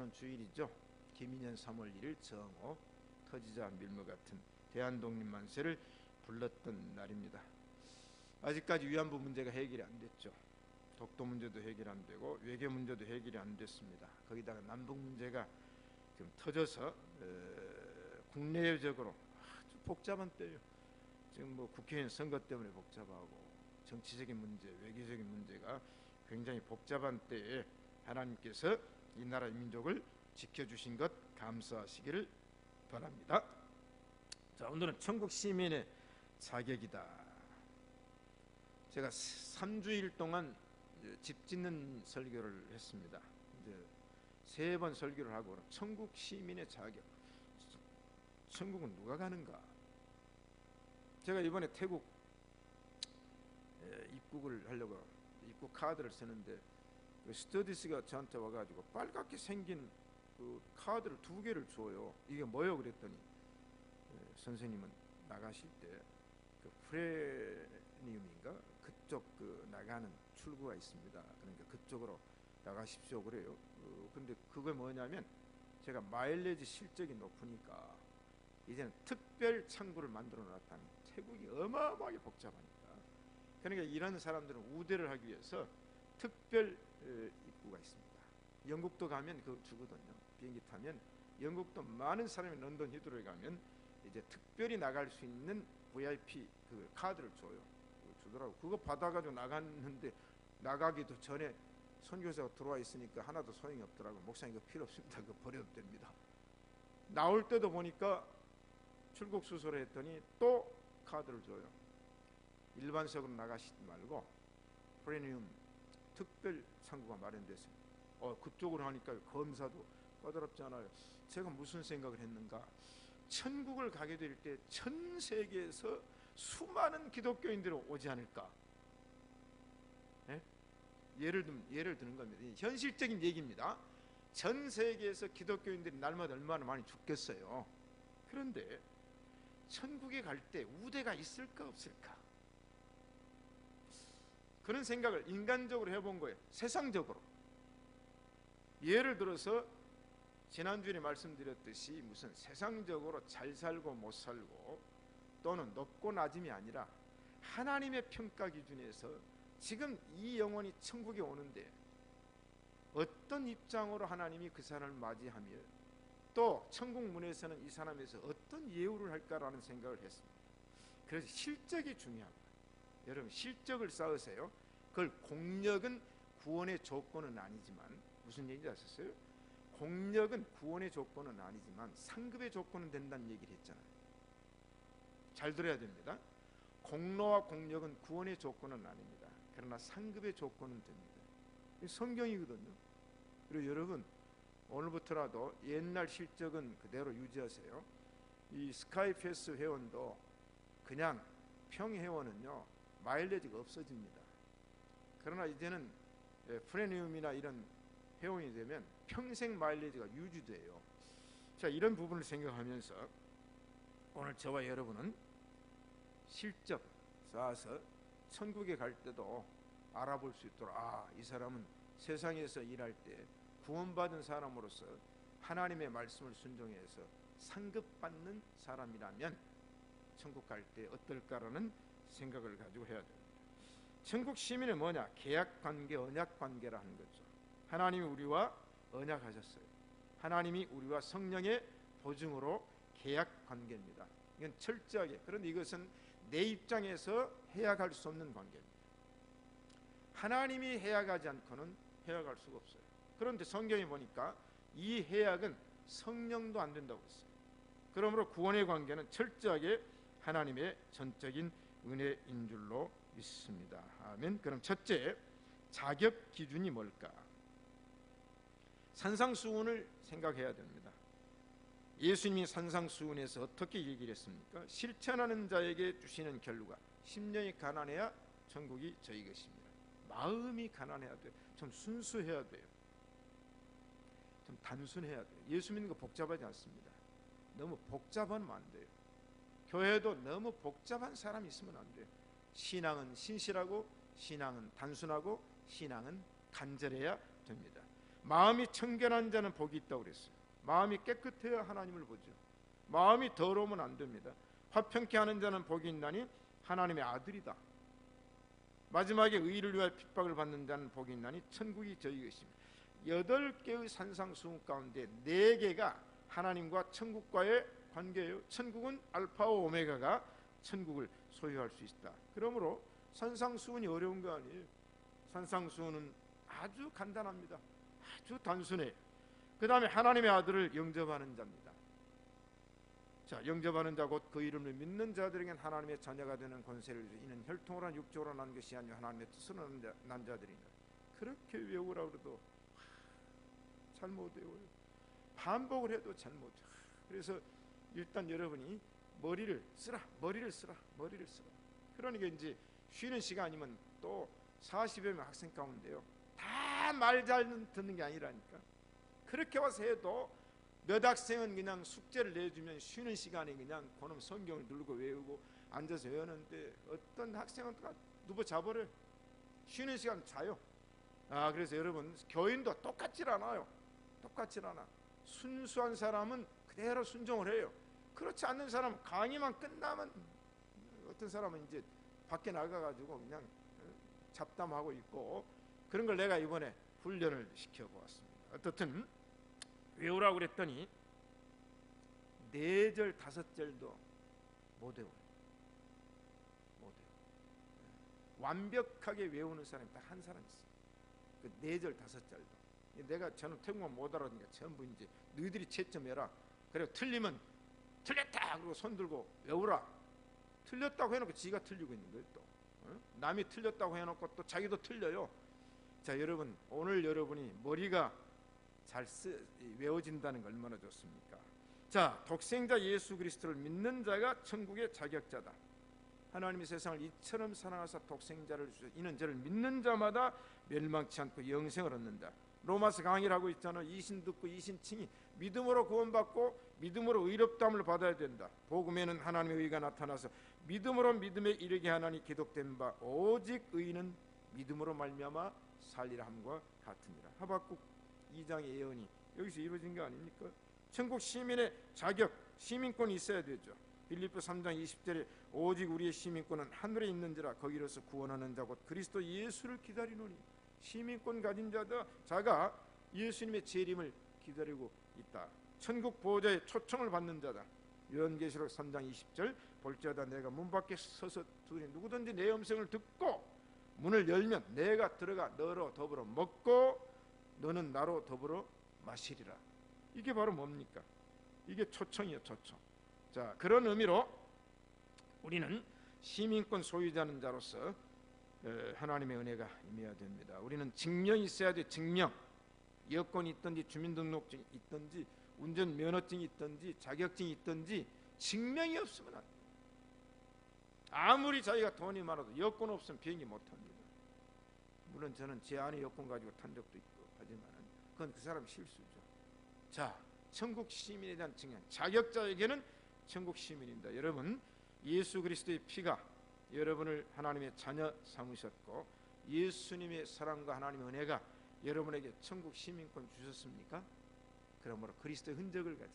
주일이죠. 김인현 3월 1일 정오 터지자 밀물 같은 대한독립만세를 불렀던 날입니다. 아직까지 위안부 문제가 해결이 안 됐죠. 독도 문제도 해결 안 되고 외교 문제도 해결이 안 됐습니다. 거기다가 남북 문제가 지금 터져서 국내적으로 아주 복잡한 때예요. 지금 뭐 국회의원 선거 때문에 복잡하고 정치적인 문제, 외교적인 문제가 굉장히 복잡한 때에 하나님께서 이 나라의 민족을 지켜주신 것 감사하시기를 바랍니다. 자, 오늘은 천국 시민의 자격이다. 제가 3주일 동안 집 짓는 설교를 했습니다. 이제 3번 설교를 하고 천국 시민의 자격. 천국은 누가 가는가? 제가 이번에 태국 입국을 하려고 입국 카드를 쓰는데 스튜디스가 저한테 와가지고 빨갛게 생긴 그 카드를 2개를 줘요. 이게 뭐요? 그랬더니 선생님은 나가실 때 그 프레미움인가 그쪽 그 나가는 출구가 있습니다. 그러니까 그쪽으로 나가십시오 그래요. 근데 그게 뭐냐면 제가 마일리지 실적이 높으니까 이제는 특별 창구를 만들어 놨다니. 태국이 어마어마하게 복잡하니까. 그러니까 이런 사람들은 우대를 하기 위해서 특별 입구가 있습니다. 영국도 가면 그거 주거든요. 비행기 타면 영국도 많은 사람이 런던 히드로에 가면 이제 특별히 나갈 수 있는 VIP 그 카드를 줘요. 주더라고. 그거 받아가지고 나갔는데 나가기도 전에 선교사가 들어와 있으니까 하나도 소용이 없더라고. 목사님 이거 필요 없습니다. 그거 버려도 됩니다. 나올 때도 보니까 출국 수수료 했더니 또 카드를 줘요. 일반석으로 나가시지 말고 프리미엄 특별 창구가 마련됐어요. 그쪽으로 하니까 검사도 까다롭지 않아요. 제가 무슨 생각을 했는가? 천국을 가게 될 때 전 세계에서 수많은 기독교인들이 오지 않을까? 네? 예를 드는 겁니다. 현실적인 얘기입니다. 전 세계에서 기독교인들이 날마다 얼마나 많이 죽겠어요. 그런데 천국에 갈 때 우대가 있을까 없을까? 그런 생각을 인간적으로 해본 거예요. 세상적으로. 예를 들어서 지난주에 말씀드렸듯이 무슨 세상적으로 잘 살고 못 살고 또는 높고 낮음이 아니라 하나님의 평가 기준에서 지금 이 영혼이 천국에 오는데 어떤 입장으로 하나님이 그 사람을 맞이하며 또 천국 문에서는 이 사람에서 어떤 예우를 할까라는 생각을 했습니다. 그래서 실적이 중요합니다. 여러분 실적을 쌓으세요. 그걸 공력은 구원의 조건은 아니지만 무슨 얘기인지 아셨어요? 공력은 구원의 조건은 아니지만 상급의 조건은 된다는 얘기를 했잖아요. 잘 들어야 됩니다. 공로와 공력은 구원의 조건은 아닙니다. 그러나 상급의 조건은 됩니다. 성경이거든요. 그리고 여러분 오늘부터라도 옛날 실적은 그대로 유지하세요. 이 스카이패스 회원도 그냥 평회원은요 마일리지가 없어집니다. 그러나 이제는 프리미엄이나 이런 회원이 되면 평생 마일리지가 유지돼요. 자, 이런 부분을 생각하면서 오늘 저와 여러분은 실적 쌓아서 천국에 갈 때도 알아볼 수 있도록 이 사람은 세상에서 일할 때 구원받은 사람으로서 하나님의 말씀을 순종해서 상급받는 사람이라면 천국 갈 때 어떨까라는 생각을 가지고 해야 됩니다. 천국 시민은 뭐냐? 계약관계, 언약관계라 하는 거죠. 하나님이 우리와 언약하셨어요. 하나님이 우리와 성령의 보증으로 계약관계입니다. 이건 철저하게. 그런데 이것은 내 입장에서 해약할 수 없는 관계입니다. 하나님이 해약하지 않고는 해약할 수가 없어요. 그런데 성경에 보니까 이 해약은 성령도 안 된다고 했어요. 그러므로 구원의 관계는 철저하게 하나님의 전적인 은혜인 줄로 믿습니다. 아멘. 그럼 첫째, 자격 기준이 뭘까? 산상수훈을 생각해야 됩니다. 예수님이 산상수훈에서 어떻게 얘기를 했습니까? 실천하는 자에게 주시는 결과 10년이 가난해야 천국이 저희 것입니다. 마음이 가난해야 돼요. 좀 순수해야 돼요. 좀 단순해야 돼요. 예수 믿는 거 복잡하지 않습니다. 너무 복잡하면 안 돼요. 교회도 너무 복잡한 사람이 있으면 안 돼요. 신앙은 신실하고 신앙은 단순하고 신앙은 간절해야 됩니다. 마음이 청결한 자는 복이 있다고 그랬어요. 마음이 깨끗해야 하나님을 보죠. 마음이 더러우면 안 됩니다. 화평케 하는 자는 복이 있나니 하나님의 아들이다. 마지막에 의를 위하여 핍박을 받는 자는 복이 있나니 천국이 저희 것입니다. 8개의 산상수훈 가운데 4개가 하나님과 천국과의 관계예요. 천국은 알파와 오메가가 천국을 소유할 수 있다. 그러므로 산상수훈이 어려운 거 아니에요. 산상수훈은 아주 간단합니다. 아주 단순해요. 그 다음에 하나님의 아들을 영접하는 자입니다. 자, 영접하는 자 곧 그 이름을 믿는 자들에겐 하나님의 자녀가 되는 권세를 주시고 이는 혈통으로 한 육적으로 난 것이 아니요 하나님의 뜻으로 난 자들이니라. 그렇게 외우라고 해도 잘못 외워요. 반복을 해도 잘못 외워요. 그래서 일단 여러분이 머리를 쓰라. 그러니까 이제 쉬는 시간이면 또 40여 명 학생 가운데요, 다 말 잘 듣는 게 아니라니까. 그렇게 와서 해도 몇 학생은 그냥 숙제를 내주면 쉬는 시간에 그냥 그놈 성경을 누르고 외우고 앉아서 외우는데, 어떤 학생은 누워 자버려요. 쉬는 시간 자요. 그래서 여러분, 교인도 똑같질 않아요. 순수한 사람은 그대로 순종을 해요. 그렇지 않는 사람은 강의만 끝나면, 어떤 사람은 이제 밖에 나가가지고 그냥 잡담하고 있고, 그런 걸 내가 이번에 훈련을 시켜보았습니다. 어떻든 외우라고 그랬더니 4절 5절도 못 외워요. 완벽하게 외우는 사람이 딱 한 사람 있어요. 그 4절 5절도 저는 태국말 못 알아듣니까 전부 이제 너희들이 채점해라. 그리고 틀리면 틀렸다 그리고 손 들고 외우라. 틀렸다고 해놓고 지가 틀리고 있는 거예요. 또 남이 틀렸다고 해놓고 또 자기도 틀려요. 자, 여러분, 오늘 여러분이 머리가 잘 외워진다는 거 얼마나 좋습니까? 자, 독생자 예수 그리스도를 믿는 자가 천국의 자격자다. 하나님이 세상을 이처럼 사랑하사 독생자를 주셔 이는 저를 믿는 자마다 멸망치 않고 영생을 얻는다. 로마서 강의를 하고 있잖아요. 이신 듣고 이신 칭이 믿음으로 구원받고 믿음으로 의롭다함을 받아야 된다. 복음에는 하나님의 의가 나타나서 믿음으로 믿음에 이르게 하나니 기록된 바 오직 의인은 믿음으로 말미암아 살리라 함과 같으니라. 하박국 2장의 예언이 여기서 이루어진 거 아닙니까? 천국 시민의 자격, 시민권이 있어야 되죠. 빌립보 3장 20절에 오직 우리의 시민권은 하늘에 있는지라 거기로서 구원하는 자 곧 그리스도 예수를 기다리노니. 시민권 가진 자가 예수님의 재림을 기다리고 있다. 천국 보호자의 초청을 받는 자다. 요한계시록 3장 20절 볼지어다 내가 문 밖에 서서 두니 누구든지 내 음성을 듣고 문을 열면 내가 들어가 너로 더불어 먹고 너는 나로 더불어 마시리라. 이게 바로 뭡니까? 이게 초청이에요. 초청. 자, 그런 의미로 우리는 시민권 소유자는 자로서 하나님의 은혜가 임해야 됩니다. 우리는 증명이 있어야 돼. 증명. 여권이 있든지 주민등록증이 있든지 운전면허증이 있든지 자격증이 있든지 증명이 없으면 안 돼요. 아무리 자기가 돈이 많아도 여권 없으면 비행기 못 탑니다. 물론 저는 제 아내 여권 가지고 탄 적도 있고 하지만 그건 그 사람 실수죠. 자, 천국 시민에 대한 증명. 자격자에게는 천국 시민입니다. 여러분, 예수 그리스도의 피가 여러분을 하나님의 자녀 삼으셨고 예수님의 사랑과 하나님의 은혜가 여러분에게 천국 시민권 주셨습니까? 그러므로 그리스도의 흔적을 가지라.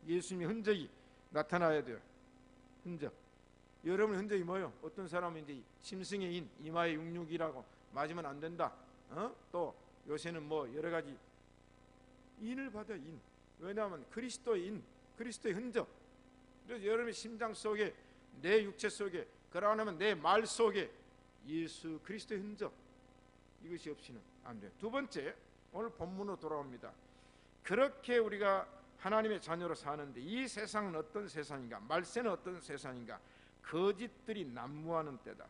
예수님의 흔적이 나타나야 돼요. 흔적. 여러분의 흔적이 뭐예요? 어떤 사람은 이제 짐승의 인, 이마의 육육이라고 맞으면 안 된다. 또 요새는 뭐 여러 가지 인을 받아. 인. 왜냐하면 그리스도의 인, 그리스도의 흔적. 그래서 여러분의 심장 속에, 내 육체 속에, 그러면 내 말 속에 예수 그리스도의 흔적, 이것이 없이는 안 돼요. 두 번째, 오늘 본문으로 돌아옵니다. 그렇게 우리가 하나님의 자녀로 사는데 이 세상은 어떤 세상인가? 말세는 어떤 세상인가? 거짓들이 난무하는 때다.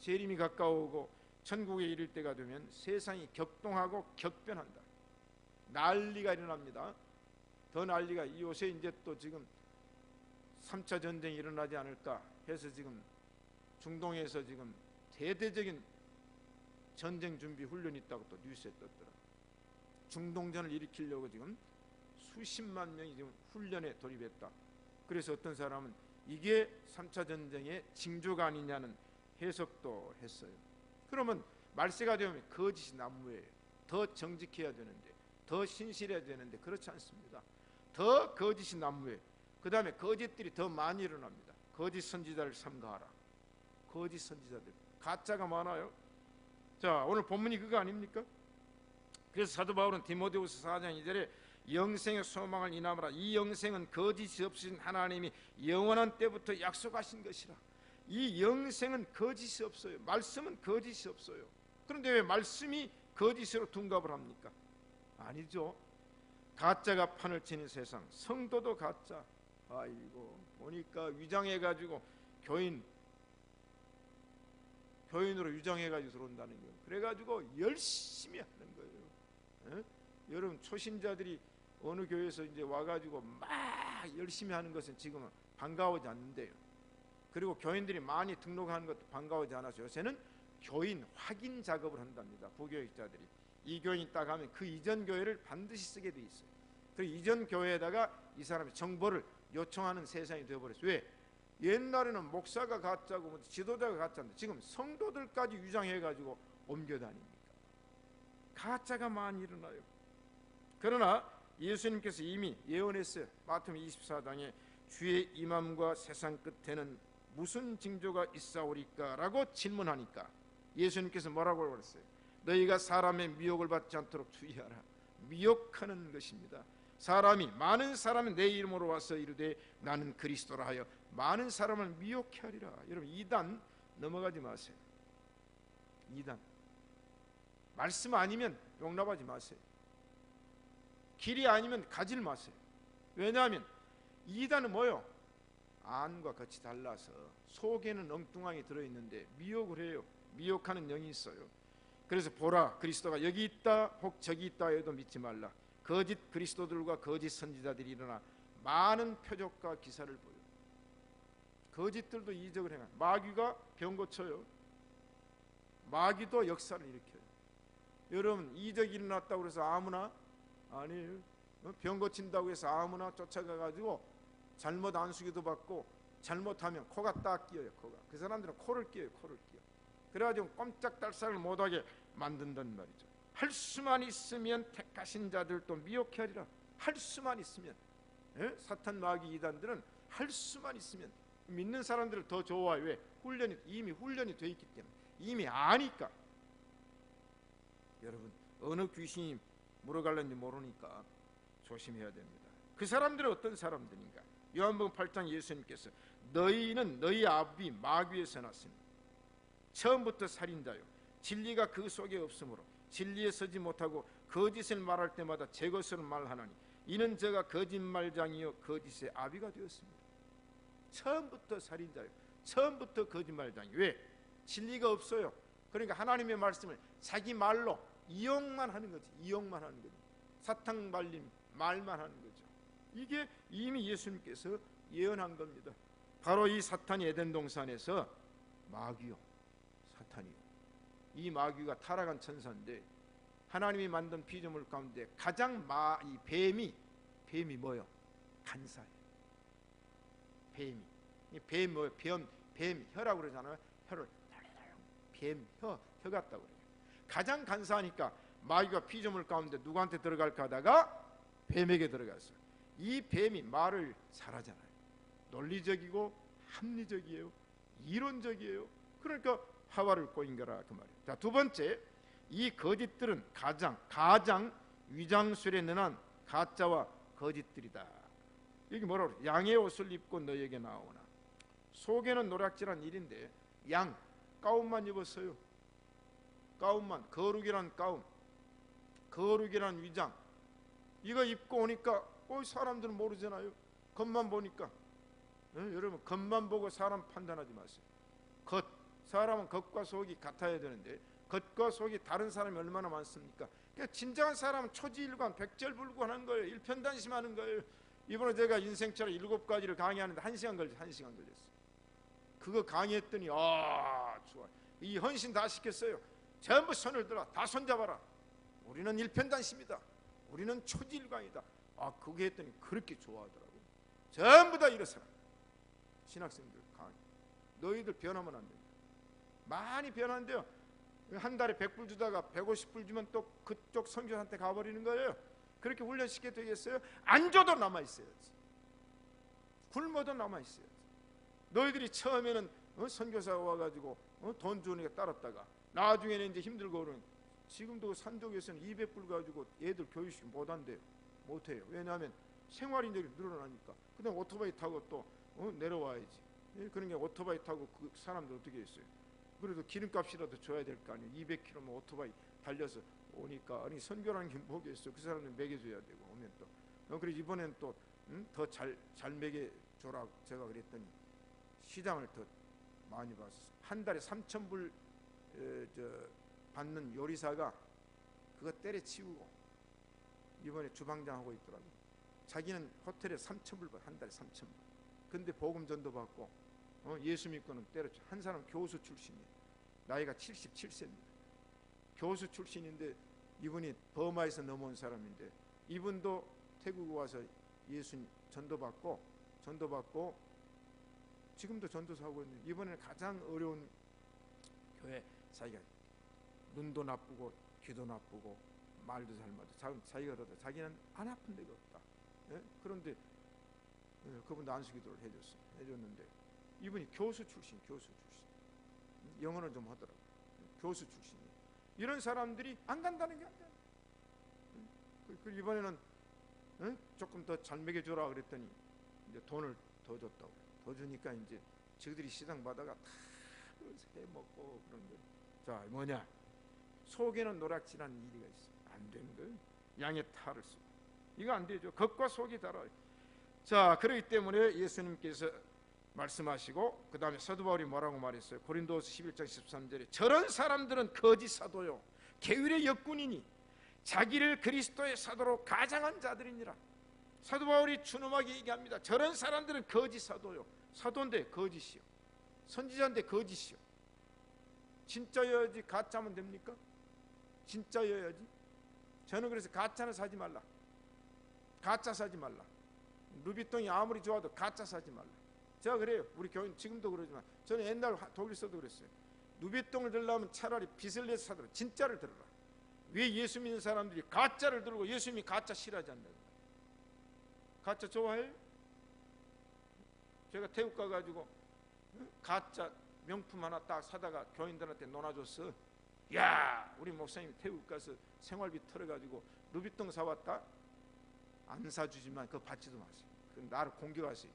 재림이 가까우고 천국에 이를 때가 되면 세상이 격동하고 격변한다. 난리가 일어납니다. 더 난리가, 요새 이제 또 지금 3차 전쟁이 일어나지 않을까 해서 지금 중동에서 지금 대대적인 전쟁 준비 훈련이 있다고 또 뉴스에 떴더라. 중동전을 일으키려고 지금 수십만 명이 지금 훈련에 돌입했다. 그래서 어떤 사람은 이게 3차 전쟁의 징조가 아니냐는 해석도 했어요. 그러면 말세가 되면 거짓이 난무해요. 더 정직해야 되는데, 더 신실해야 되는데 그렇지 않습니다. 더 거짓이 난무해. 그 다음에 거짓들이 더 많이 일어납니다. 거짓 선지자를 삼가하라. 거짓 선지자들, 가짜가 많아요. 자, 오늘 본문이 그거 아닙니까? 그래서 사도 바울은 디모데후서 4장 2절에 영생의 소망을 인하라. 이 영생은 거짓이 없으신 하나님이 영원한 때부터 약속하신 것이라. 이 영생은 거짓이 없어요. 말씀은 거짓이 없어요. 그런데 왜 말씀이 거짓으로 둔갑을 합니까? 아니죠. 가짜가 판을 치는 세상, 성도도 가짜. 아이고, 보니까 위장해가지고 교인으로 위장해가지고 들어온다는 거예요. 그래가지고 열심히 하는 거예요. 여러분, 초신자들이 어느 교회에서 이제 와가지고 막 열심히 하는 것은 지금은 반가워지 않는데요. 그리고 교인들이 많이 등록하는 것도 반가워지 않아서 요새는 교인 확인 작업을 한답니다. 부교육자들이. 이 교인이 딱 하면 그 이전 교회를 반드시 쓰게 돼 있어요. 그리고 이전 교회에다가 이 사람이 정보를 요청하는 세상이 되어버렸어요. 왜? 옛날에는 목사가 가짜고 지도자가 가짜인데 지금 성도들까지 위장해가지고 옮겨다닙니까? 가짜가 많이 일어나요. 그러나 예수님께서 이미 예언했어요. 마태복음 24장에 주의 임함과 세상 끝에는 무슨 징조가 있사오리까? 라고 질문하니까 예수님께서 뭐라고 그랬어요? 너희가 사람의 미혹을 받지 않도록 주의하라. 미혹하는 것입니다. 많은 사람이 내 이름으로 와서 이르되 나는 그리스도라 하여 많은 사람을 미혹해 하리라. 여러분, 이단 넘어가지 마세요. 이단 말씀 아니면 용납하지 마세요. 길이 아니면 가질 마세요. 왜냐하면 이단은 뭐요? 안과 같이 달라서 속에는 엉뚱하게 들어있는데 미혹을 해요. 미혹하는 영이 있어요. 그래서 보라, 그리스도가 여기 있다 혹 저기 있다 해도 믿지 말라. 거짓 그리스도들과 거짓 선지자들이 일어나 많은 표적과 기사를 보여. 거짓들도 이적을 행한. 마귀가 병 고쳐요. 마귀도 역사를 일으켜요. 여러분, 이적이 일어났다고 해서 아무나? 아니에요. 병 고친다고 해서 아무나 쫓아가가지고 잘못 안수기도 받고 잘못하면 코가 딱 끼어요. 코가. 그 사람들은 코를 끼어요. 코를 끼어. 그래가지고 꼼짝달싹을 못하게 만든단 말이죠. 할 수만 있으면 택하신 자들도 미혹해 하리라. 할 수만 있으면. 사탄 마귀 이단들은 할 수만 있으면. 믿는 사람들을 더 좋아해. 왜? 이미 훈련이 돼 있기 때문에. 이미 아니까. 여러분, 어느 귀신이 물어갈는지 모르니까 조심해야 됩니다. 그 사람들은 어떤 사람들인가? 요한복음 8장 예수님께서 너희는 너희 아비 마귀에서 났으니 처음부터 살인자요 진리가 그 속에 없으므로 진리에 서지 못하고 거짓을 말할 때마다 제 것으로 말하나니 이는 저가 거짓말장이요 거짓의 아비가 되었습니다. 처음부터 살인자요, 처음부터 거짓말장이. 왜? 진리가 없어요. 그러니까 하나님의 말씀을 자기 말로 이용만 하는 거지. 이용만 하는 거지. 사탕 발림 말만 하는 거죠. 이게 이미 예수님께서 예언한 겁니다. 바로 이 사탄이 에덴 동산에서 마귀요, 사탄이요. 이 마귀가 타락한 천사인데 하나님이 만든 피조물 가운데 가장 이 뱀이 뭐요? 간사해요. 뱀이 뭐요? 뱀 혀라고 그러잖아요. 혀를 뱀 혀 같다고 그래요. 가장 간사하니까 마귀가 피조물 가운데 누구한테 들어갈까 하다가 뱀에게 들어갔어요. 이 뱀이 말을 잘하잖아요. 논리적이고 합리적이에요. 이론적이에요. 그러니까 하와를 꼬인 거라 그 말이에요. 자, 두 번째, 이 거짓들은 가장 위장술에 능한 가짜와 거짓들이다. 여기 뭐라고 그래요? 양의 옷을 입고 너에게 나오나. 속에는 노략질한 일인데 양 가운만 입었어요. 가운만, 거룩이란 가운, 거룩이란 위장, 이거 입고 오니까 사람들은 모르잖아요. 겉만 보니까. 여러분, 겉만 보고 사람 판단하지 마세요. 사람은 겉과 속이 같아야 되는데 겉과 속이 다른 사람이 얼마나 많습니까? 그러니까 진정한 사람은 초지일관, 백절불구하는 거예요. 일편단심하는 거예요. 이번에 제가 인생처럼 7가지를 강의하는데 1시간 걸렸어요. 그거 강의했더니 좋아. 이 헌신 다 시켰어요. 전부 손을 들어 다 손잡아라. 우리는 일편단심이다. 우리는 초지일관이다. 그게 했더니 그렇게 좋아하더라고요. 전부 다 일어서라. 신학생들 강의. 너희들 변하면 안 된다. 많이 변한대요. 한 달에 100불 주다가 150불 주면 또 그쪽 선교사한테 가버리는 거예요. 그렇게 훈련시켜 되겠어요? 안 줘도 남아있어야지. 굶어도 남아있어야지. 너희들이 처음에는 선교사가 와가지고 돈 주니까 따랐다가 나중에는 이제 힘들고 그러는, 지금도 산족에서는 200불 가지고 애들 교육시키면 못한대요. 못해요. 왜냐하면 생활인들이 늘어나니까. 그 다음 오토바이 타고 또 내려와야지. 그런 게 오토바이 타고 그 사람들 어떻게 했어요? 그래도 기름값이라도 줘야 될 거 아니에요. 200km 오토바이 달려서 오니까. 아니 선교라는 게 뭐겠어요? 그 사람들 먹여줘야 되고 오면 또. 그래서 이번엔 또 더 잘 먹여줘라 제가 그랬더니 시장을 더 많이 봤어. 한 달에 3,000불 받는 요리사가 그거 때려치우고 이번에 주방장 하고 있더라고. 자기는 호텔에 3,000불 받아. 한 달에 3,000불. 근데 복음 전도 받고 예수 믿고는 때려쳐. 한 사람 교수 출신이에요. 나이가 77세입니다. 교수 출신인데 이분이 버마에서 넘어온 사람인데 이분도 태국 와서 예수 전도받고 지금도 전도사하고 있는데 이번에는 가장 어려운 교회, 자기가 눈도 나쁘고 귀도 나쁘고 말도 잘 맞아. 자기가 그러다 자기는 안 아픈 데가 없다. 예? 그런데 그분도 안수기도를 해줬는데 이분이 교수 출신. 영어는 좀 하더라고. 교수 출신이에요. 이런 사람들이 안 간다는 게 아니야. 그리고 이번에는 조금 더 잘 먹여줘라 그랬더니 이제 돈을 더 줬다고. 더 주니까 이제 저들이 시장 받아가 다 해 먹고 그런 거. 자, 뭐냐? 속에는 노략질하는 일이가 있어. 안 되는 거예요. 양의 탈을 쓰고. 이거 안 되죠. 겉과 속이 달라요. 자, 그렇기 때문에 예수님께서 말씀하시고 그 다음에 사도 바울이 뭐라고 말했어요? 고린도서 11장 13절에 저런 사람들은 거짓 사도요 계율의 역군이니 자기를 그리스도의 사도로 가장한 자들이니라. 사도 바울이 준엄하게 얘기합니다. 저런 사람들은 거짓 사도요. 사도인데 거짓이요. 선지자인데 거짓이요. 진짜여야지 가짜면 됩니까? 진짜여야지. 저는 그래서 가짜는 사지 말라. 가짜 사지 말라. 루비통이 아무리 좋아도 가짜 사지 말라. 제가 그래요. 우리 교인 지금도 그러지만 저는 옛날 독일서도 그랬어요. 루비통을 들려면 차라리 빚을 내서 사더라. 진짜를 들어라. 왜 예수 믿는 사람들이 가짜를 들고 예수님이 가짜 싫어하지 않나요? 가짜 좋아해요? 제가 태국 가가지고 가짜 명품 하나 딱 사다가 교인들한테 논아줬어. 야, 우리 목사님 태국 가서 생활비 털어가지고 루비통 사왔다. 안 사주지만 그거 받지도 마세요. 나를 공격하세요.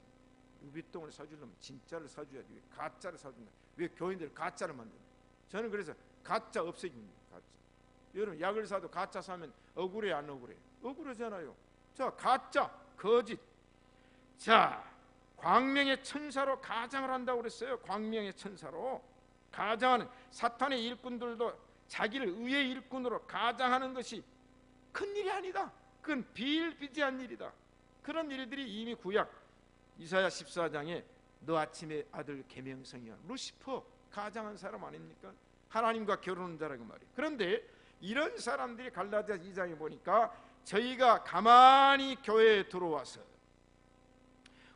루비통을 사주려면 진짜를 사줘야지. 왜 가짜를 사준다? 왜 교인들 가짜를 만드냐? 저는 그래서 가짜 없애깁니다. 가짜. 여러분 약을 사도 가짜 사면 억울해 안 억울해? 억울하잖아요. 자, 가짜, 거짓. 자, 광명의 천사로 가장을 한다고 그랬어요. 광명의 천사로 가장하는 사탄의 일꾼들도 자기를 의의 일꾼으로 가장하는 것이 큰 일이 아니다. 그건 비일비재한 일이다. 그런 일들이 이미 구약 이사야 14장에 너 아침의 아들 계명성이야. 루시퍼 가장한 사람 아닙니까? 하나님과 결혼한 자라고 말이에요. 그런데 이런 사람들이 갈라디아 2장에 보니까 저희가 가만히 교회에 들어와서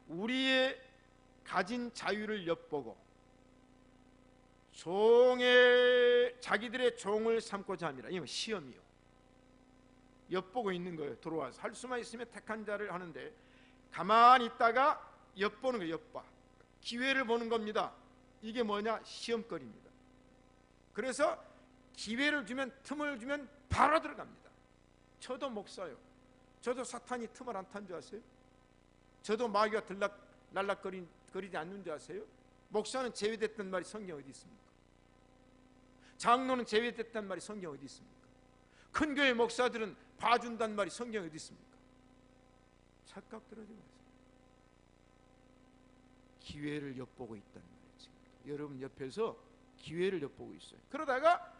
우리의 가진 자유를 엿보고 자기들의 종을 삼고자 합니다. 이건 시험이요. 엿보고 있는 거예요. 들어와서 할 수만 있으면 택한 자를 하는데 가만히 있다가 엿보는 거예요. 엿봐. 기회를 보는 겁니다. 이게 뭐냐? 시험거리입니다. 그래서 기회를 주면, 틈을 주면 바로 들어갑니다. 저도 목사요. 저도 사탄이 틈을 안 탄 줄 아세요? 저도 마귀가 날락거리지 않는 줄 아세요? 목사는 제외됐단 말이 성경 어디 있습니까? 장로는 제외됐단 말이 성경 어디 있습니까? 큰 교회 목사들은 봐준단 말이 성경 어디 있습니까? 착각들하지 마세요. 기회를 엿보고 있다는 말이에요. 지금 여러분 옆에서 기회를 엿보고 있어요. 그러다가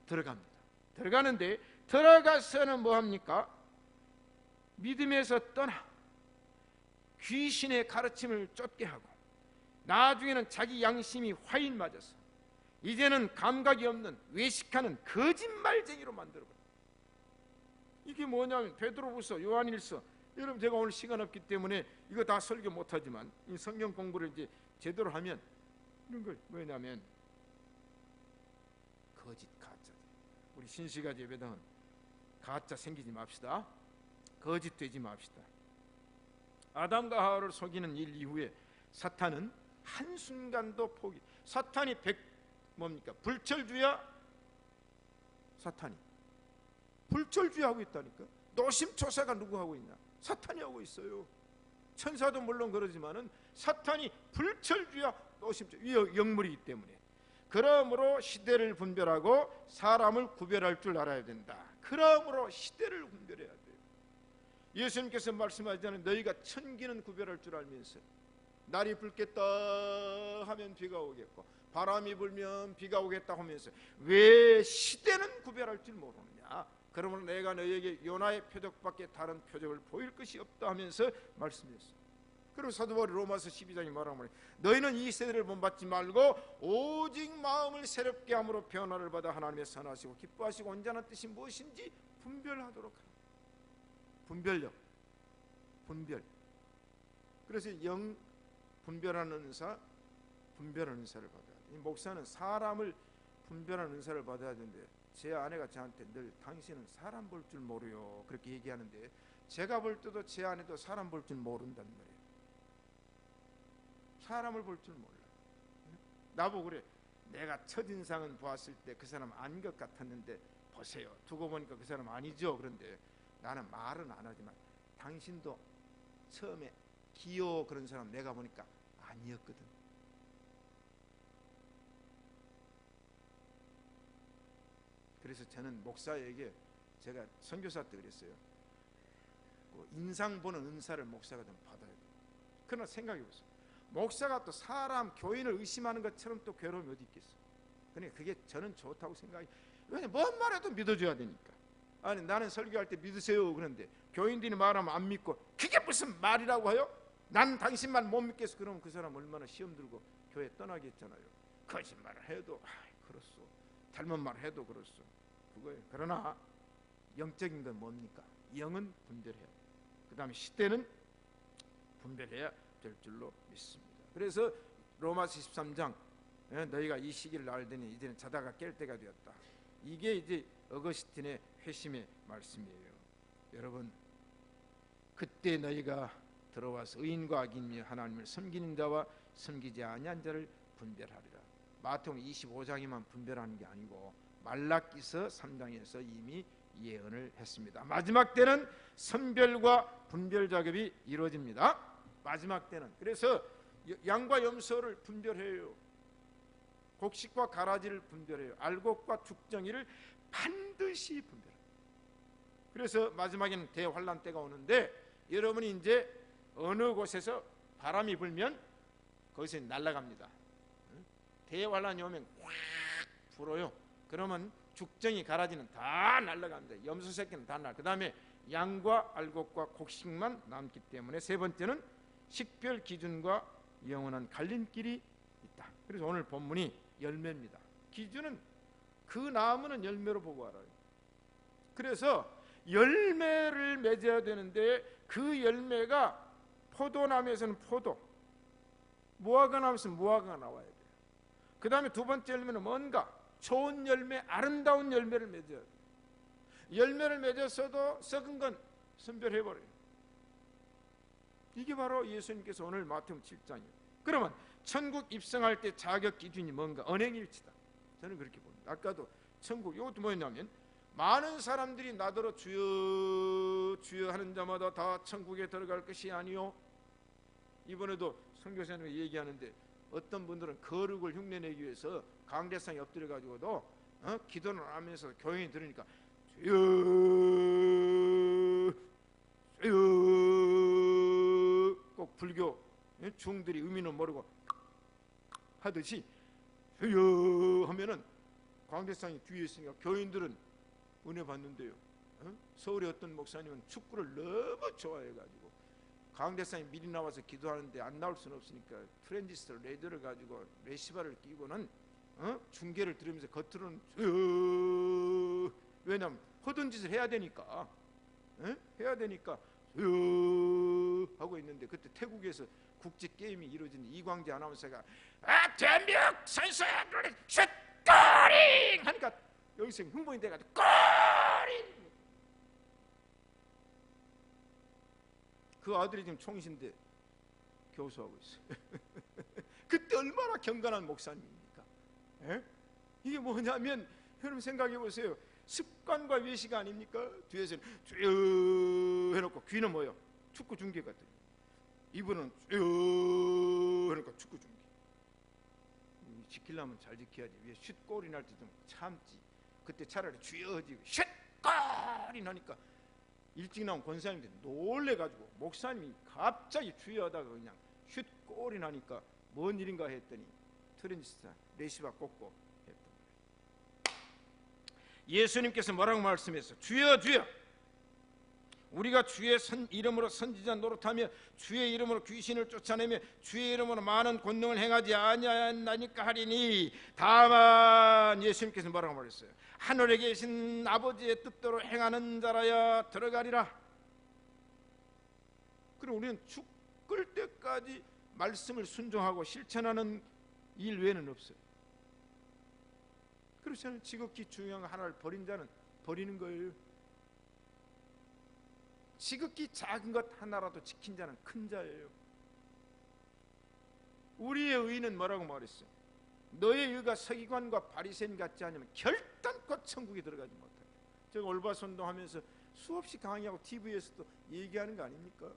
들어갑니다. 들어가는데 들어가서는 뭐합니까? 믿음에서 떠나 귀신의 가르침을 쫓게 하고 나중에는 자기 양심이 화인 맞아서 이제는 감각이 없는 외식하는 거짓말쟁이로 만들어버려요. 이게 뭐냐면 베드로후서, 요한일서. 여러분 제가 오늘 시간 없기 때문에 이거 다 설교 못하지만 이 성경 공부를 이제 제대로 하면 이런 걸 뭐냐면 거짓 가짜 우리 신시가지 예배당은 가짜 생기지 맙시다. 거짓 되지 맙시다. 아담과 하와를 속이는 일 이후에 사탄은 한순간도 포기. 사탄이 뭡니까? 불철주야. 사탄이 불철주의하고 있다니까. 노심초사가 누구 하고 있냐? 사탄이 하고 있어요. 천사도 물론 그러지만은 사탄이 불철주야 노심초사 영물이기 때문에. 그러므로 시대를 분별하고 사람을 구별할 줄 알아야 된다. 그러므로 시대를 분별해야 돼요. 예수님께서 말씀하시잖아요. 너희가 천기는 구별할 줄 알면서 날이 붉겠다 하면 비가 오겠고 바람이 불면 비가 오겠다 하면서 왜 시대는 구별할 줄 모르느냐? 그러므로 내가 너희에게 요나의 표적밖에 다른 표적을 보일 것이 없다 하면서 말씀했어요. 그리고 사도 바울이 로마서 12장에 말하면 너희는 이 세대를 본받지 말고 오직 마음을 새롭게 함으로 변화를 받아 하나님의 선하시고 기뻐하시고 온전한 뜻이 무엇인지 분별하도록 하라. 분별력, 분별. 그래서 영 분별하는 은사, 분별하는 은사를 받아야 돼. 이 목사는 사람을 분별하는 은사를 받아야 되는데 제 아내가 저한테 늘 당신은 사람 볼 줄 모르요 그렇게 얘기하는데 제가 볼 때도 제 아내도 사람 볼 줄 모른단 말이에요. 사람을 볼 줄 몰라. 나보고 그래. 내가 첫인상은 보았을 때 그 사람 아닌 것 같았는데 보세요. 두고 보니까 그 사람 아니죠. 그런데 나는 말은 안 하지만 당신도 처음에 기요 그런 사람 내가 보니까 아니었거든. 그래서 저는 목사에게 제가 선교사 때 그랬어요. 인상 보는 은사를 목사가 좀 받아야 돼. 그러나 생각해 보세요. 목사가 또 사람 교인을 의심하는 것처럼 또 괴로움이 어디 있겠어. 그러니까 그게 저는 좋다고 생각해. 왜냐면 뭔 말해도 믿어줘야 되니까. 아니 나는 설교할 때 믿으세요 그런데 교인들이 말하면 안 믿고 그게 무슨 말이라고 해요? 난 당신만 못 믿겠어. 그러면 그 사람 얼마나 시험 들고 교회 떠나겠잖아요. 거짓말을 해도 그렇소. 잘못 말해도 그렇소. 그거예요. 그러나 영적인 건 뭡니까? 영은 분별해야 돼. 그 다음에 시대는 분별해야 될 줄로 믿습니다. 그래서 로마서 13장 너희가 이 시기를 알더니 이제는 자다가 깰 때가 되었다. 이게 이제 어거스틴의 회심의 말씀이에요. 여러분 그때 너희가 들어와서 의인과 악인이 하나님을 섬기는 자와 섬기지 아니한 자를 분별하리라. 마태복음 25장에만 분별하는 게 아니고 말라기서 3장에서 이미 예언을 했습니다. 마지막 때는 선별과 분별 작업이 이루어집니다. 마지막 때는. 그래서 양과 염소를 분별해요. 곡식과 가라지를 분별해요. 알곡과 죽정이를 반드시 분별해요. 그래서 마지막에는 대환란 때가 오는데 여러분이 이제 어느 곳에서 바람이 불면 거기서 날아갑니다. 대환란이 오면 확 불어요. 그러면 죽정이 가라지는 다 날아갑니다. 염소 새끼는 다 날아. 그 다음에 양과 알곡과 곡식만 남기 때문에 세 번째는 식별 기준과 영원한 갈림길이 있다. 그래서 오늘 본문이 열매입니다. 기준은 그 나무는 열매로 보고 알아요. 그래서 열매를 맺어야 되는데 그 열매가 포도나무에서는 포도, 무화과나무에서는 무화과가 나와야 돼요. 그 다음에 두 번째 열매는 뭔가 좋은 열매, 아름다운 열매를 맺어야 돼요. 열매를 맺었어도 썩은 건 선별해버려요. 이게 바로 예수님께서 오늘 마태복음 7장이에요. 그러면 천국 입성할 때 자격 기준이 뭔가? 언행일치다. 저는 그렇게 봅니다. 아까도 천국 이것도 뭐였냐면 많은 사람들이 나더러 주여 주여 하는 자마다 다 천국에 들어갈 것이 아니요. 이번에도 선교사님이 얘기하는데 어떤 분들은 거룩을 흉내내기 위해서 강대상에 엎드려 가지고도 기도를 하면서 교인이 들으니까 주여 주여 꼭 불교 중들이 의미는 모르고 하듯이 주여 하면은 광대상이 뒤에 있으니까 교인들은 은혜 받는데요. 서울의 어떤 목사님은 축구를 너무 좋아해가지고 광대상이 미리 나와서 기도하는데 안 나올 수는 없으니까 트랜지스터 레이더를 가지고 레시바를 끼고는 중계를 들으면서 겉으로는 주여, 왜냐면 허든 짓을 해야 되니까 해야 되니까 주여 하고 있는데 그때 태국에서 국제 게임이 이루어지는 이광재 아나운서가 대한민국 선수야 슛거링 하니까 여기서 흥분이 돼가지고 꼬리! 그 아들이 지금 총신대 교수하고 있어요. 그때 얼마나 경건한 목사님입니까? 에? 이게 뭐냐면 여러분 생각해 보세요. 습관과 외식 아닙니까? 뒤에서는 쭉 해놓고 귀는 뭐요? 축구 중계 같은. 이분은 쭉 해놓고 축구 중계. 지키려면 잘 지켜야지. 위에 슛골이 날 때 좀 참지. 그때 차라리 쥐어지고 슛골이 나니까 일찍 나온 권사님들이 놀래가지고 목사님이 갑자기 주의하다가 그냥 슛골이 나니까 뭔 일인가 했더니 트랜지스타 레시바 꽂고 했던 거예요. 예수님께서 뭐라고 말씀했어요? 주여 주여, 우리가 주의 이름으로 선지자 노릇하며 주의 이름으로 귀신을 쫓아내며 주의 이름으로 많은 권능을 행하지 아니하였나니까 하리니, 다만 예수님께서 뭐라고 말했어요? 하늘에 계신 아버지의 뜻대로 행하는 자라야 들어가리라. 그리고 우리는 죽을 때까지 말씀을 순종하고 실천하는 일 외에는 없어요. 그렇잖아요. 지극히 중요한 거 하나를 버린 자는 버리는 거예요. 지극히 작은 것 하나라도 지킨 자는 큰 자예요. 우리의 의는 뭐라고 말했어요? 너의 의가 서기관과 바리새인 같지 않으면 결단코 천국에 들어가지 못한다. 제가 올바손동하면서 수없이 강의하고 TV에서도 얘기하는 거 아닙니까?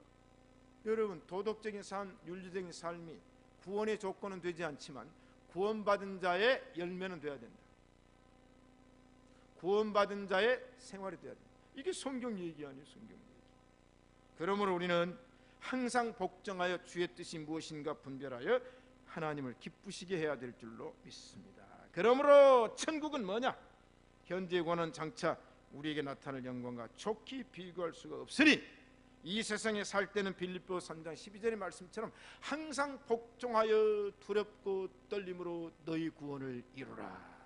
여러분, 도덕적인 삶, 윤리적인 삶이 구원의 조건은 되지 않지만 구원받은 자의 열매는 돼야 된다. 구원받은 자의 생활이 돼야 된다. 이게 성경 얘기 아니에요, 성경 얘기. 그러므로 우리는 항상 복종하여 주의 뜻이 무엇인가 분별하여 하나님을 기쁘시게 해야 될 줄로 믿습니다. 그러므로 천국은 뭐냐? 현재 권은 장차 우리에게 나타날 영광과 좋게 비교할 수가 없으니 이 세상에 살 때는 빌립보 3장 12절의 말씀처럼 항상 복종하여 두렵고 떨림으로 너희 구원을 이루라.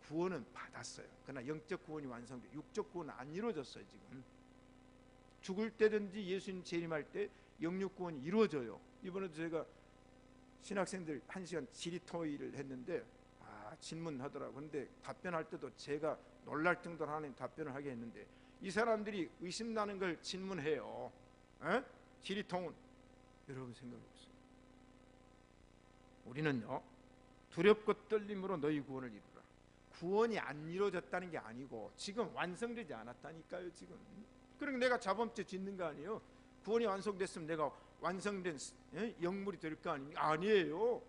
구원은 받았어요. 그러나 영적 구원이 완성돼 육적 구원은 안 이루어졌어요. 지금 죽을 때든지 예수님 재림할 때 영육 구원이 이루어져요. 이번에도 제가 신학생들 1시간 지리 토의를 했는데 질문하더라고. 근데 답변할 때도 제가 놀랄 정도로 하나님 답변을 하게 했는데 이 사람들이 의심나는 걸 질문해요. 지리통은 여러분 생각해보세요. 우리는요, 두렵고 떨림으로 너희 구원을 이루라. 구원이 안 이루어졌다는 게 아니고 지금 완성되지 않았다니까요. 지금. 그러니까 내가 자범죄 짓는 거 아니에요. 구원이 완성됐으면 내가 완성된 영물이 될 거 아닙니까? 아니에요.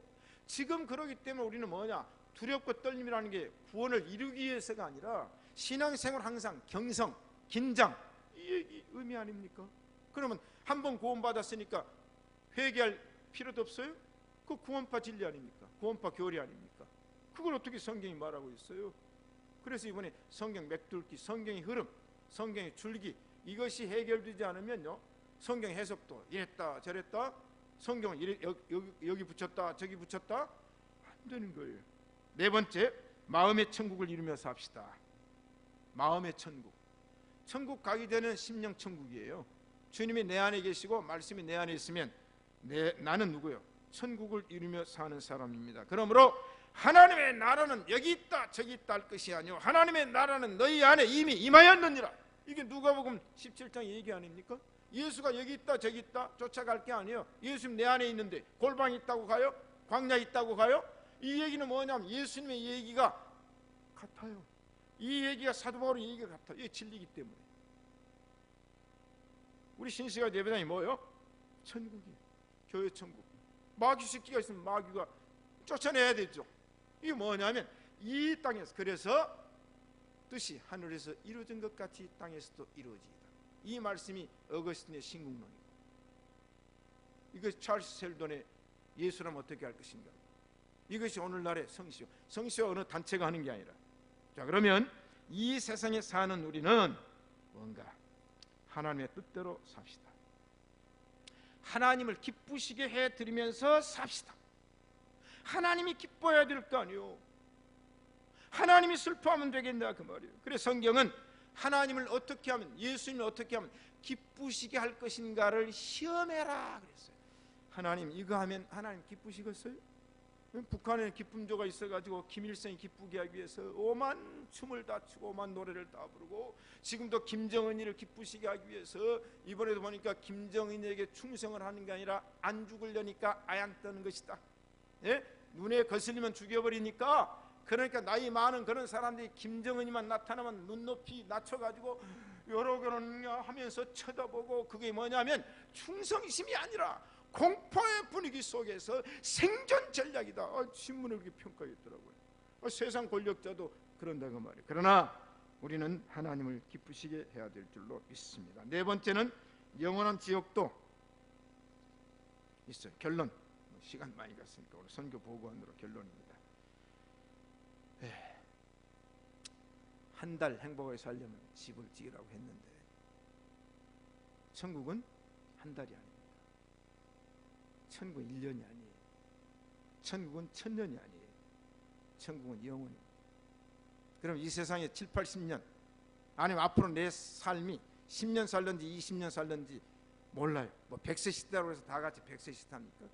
지금 그러기 때문에 우리는 뭐냐? 두렵고 떨림이라는 게 구원을 이루기 위해서가 아니라 신앙생활 항상 경성, 긴장, 이 얘기 의미 아닙니까? 그러면 한 번 구원받았으니까 회개할 필요도 없어요? 그 구원파 진리 아닙니까? 구원파 교리 아닙니까? 그걸 어떻게 성경이 말하고 있어요? 그래서 이번에 성경 맥뚫기, 성경의 흐름, 성경의 줄기, 이것이 해결되지 않으면요, 성경 해석도 이랬다 저랬다, 성경을 여기 붙였다 저기 붙였다 안 되는 거예요. 네 번째, 마음의 천국을 이루며 삽시다. 마음의 천국. 천국 가기 전에는 심령 천국이에요. 주님이 내 안에 계시고 말씀이 내 안에 있으면 나는 누구요? 천국을 이루며 사는 사람입니다. 그러므로 하나님의 나라는 여기 있다 저기 있다 할 것이 아니요 하나님의 나라는 너희 안에 이미 임하였느니라. 이게 누가복음 17장 얘기 아닙니까? 예수가 여기 있다 저기 있다 쫓아갈 게 아니에요. 예수님 내 안에 있는데 골방 있다고 가요? 광야 있다고 가요? 이 얘기는 뭐냐면 예수님의 얘기가 같아요. 이 얘기가 사도 바울의 얘기가 같아요. 이게 진리이기 때문에. 우리 신시가 예배당이 뭐예요? 천국이에요. 교회 천국. 마귀 새끼가 있으면 마귀가 쫓아내야 되죠. 이게 뭐냐면 이 땅에서, 그래서 뜻이 하늘에서 이루어진 것 같이 이 땅에서도 이루어지이다. 이 말씀이 어거스틴의 신국론이고, 이것이 찰스 셀돈의 예수라면 어떻게 할 것인가. 이것이 오늘날의 성시요. 성시와 어느 단체가 하는 게 아니라. 자, 그러면 이 세상에 사는 우리는 뭔가 하나님의 뜻대로 삽시다. 하나님을 기쁘시게 해드리면서 삽시다. 하나님이 기뻐해야 될 거 아니요. 하나님이 슬퍼하면 되겠나 그 말이에요. 그래서 성경은 하나님을 어떻게 하면, 예수님을 어떻게 하면 기쁘시게 할 것인가를 시험해라 그랬어요. 하나님 이거 하면 하나님 기쁘시겠어요? 북한에 기쁨조가 있어가지고 김일성이 기쁘게 하기 위해서 오만 춤을 다 추고 오만 노래를 다 부르고, 지금도 김정은이를 기쁘시게 하기 위해서 이번에도 보니까 김정은에게 충성을 하는 게 아니라 안 죽으려니까 아양 떠는 것이다. 예? 눈에 거슬리면 죽여버리니까. 그러니까 나이 많은 그런 사람들이 김정은이만 나타나면 눈높이 낮춰가지고 여러 개는 하면서 쳐다보고, 그게 뭐냐면 충성심이 아니라 공포의 분위기 속에서 생존 전략이다. 신문을 그렇게 평가했더라고요. 세상 권력자도 그런다고 말이에요. 그러나 우리는 하나님을 기쁘시게 해야 될 줄로 믿습니다. 네 번째는 영원한 지옥도 있어요. 결론, 시간 많이 갔으니까 오늘 선교 보고안으로 결론입니다. 한 달 행복하게 살려면 집을 지으라고 했는데 천국은 한 달이 아닙니다. 천국은 1년이 아니에요. 천국은 1000년이 아니에요. 천국은 영원입니다. 그럼 이 세상에 7, 80년 아니면 앞으로 내 삶이 10년 살든지 20년 살든지 몰라요. 뭐 100세 시대라고 해서 다 같이 100세 시대입니까?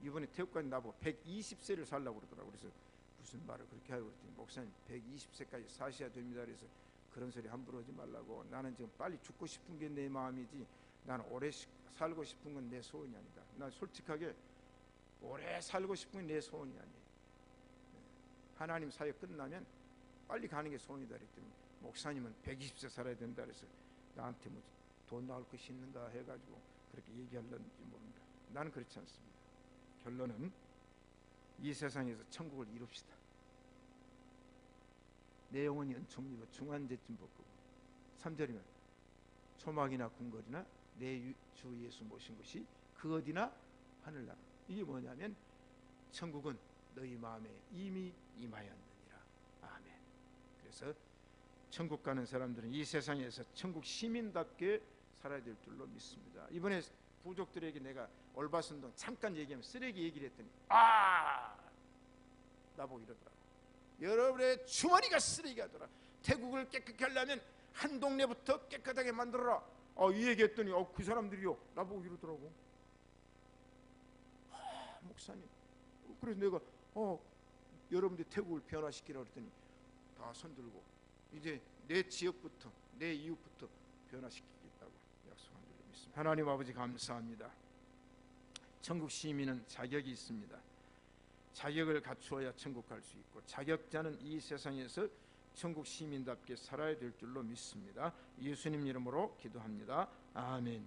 이번에 태국까지 나보고 120세를 살라고 그러더라고요. 그래서 무슨 말을 그렇게 하고 그랬더니, 목사님 120세까지 사셔야 됩니다. 그래서 그런 소리 함부로 하지 말라고. 나는 지금 빨리 죽고 싶은 게 내 마음이지 나는 오래 살고 싶은 건 내 소원이 아니다. 난 솔직하게 오래 살고 싶은 게 내 소원이 아니에요. 하나님 사역 끝나면 빨리 가는 게 소원이다 그랬더니, 목사님은 120세 살아야 된다 그래서 나한테 뭐 돈 나올 것이 있는가 해가지고 그렇게 얘기하려는지 모릅니다. 나는 그렇지 않습니다. 결론은 이 세상에서 천국을 이룹시다. 내 영혼이 은총미고 중환제쯤 벗고, 3절이면 초막이나 궁궐이나 내 주 예수 모신 것이 그 어디나 하늘나라. 이게 뭐냐면 천국은 너희 마음에 이미 임하였느니라. 아멘. 그래서 천국 가는 사람들은 이 세상에서 천국 시민답게 살아야 될 줄로 믿습니다. 이번에 부족들에게 내가 올바순동 잠깐 얘기하면 쓰레기 얘기를 했더니 나보고 이러더라고. 여러분의 주머니가 쓰레기가 더라. 태국을 깨끗게 하려면 한 동네부터 깨끗하게 만들어라. 이 얘기했더니 그 사람들이요 나보고 이러더라고. 목사님, 그래서 내가 여러분들 태국을 변화시키라 그랬더니 다 손들고 이제 내 지역부터 내 이웃부터 변화시키겠다고 약속한 줄로 믿습니다. 하나님 아버지 감사합니다. 천국 시민은 자격이 있습니다. 자격을 갖추어야 천국 갈 수 있고, 자격자는 이 세상에서 천국 시민답게 살아야 될 줄로 믿습니다. 예수님 이름으로 기도합니다. 아멘.